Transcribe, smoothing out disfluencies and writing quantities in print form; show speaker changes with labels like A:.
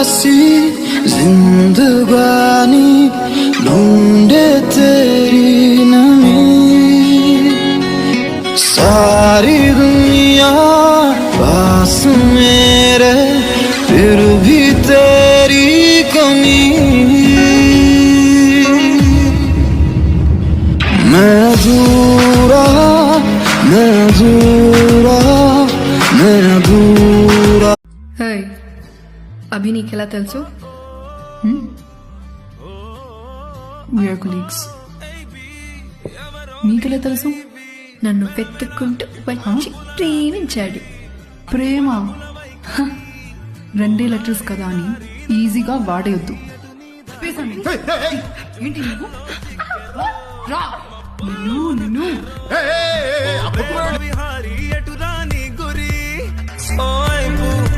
A: सी जिंदगानी ढूंढे तेरी नमी सारी दुनिया पास मेरे फिर भी तेरी कमी मैं दूरा मैं दूरा मैं दूरा
B: హేయ్ అభి నీకెలా తెలుసు?
C: We are colleagues. మీకెలా తెలుసు?
B: నన్ను వెతుక్కుంటూ వచ్చి ప్రేమించాడు.
C: ప్రేమ 2 లెటర్స్ కదా అని ఈజీగా వాడేయొద్దు. ఏంటి నువ్వు? రా నిన్ను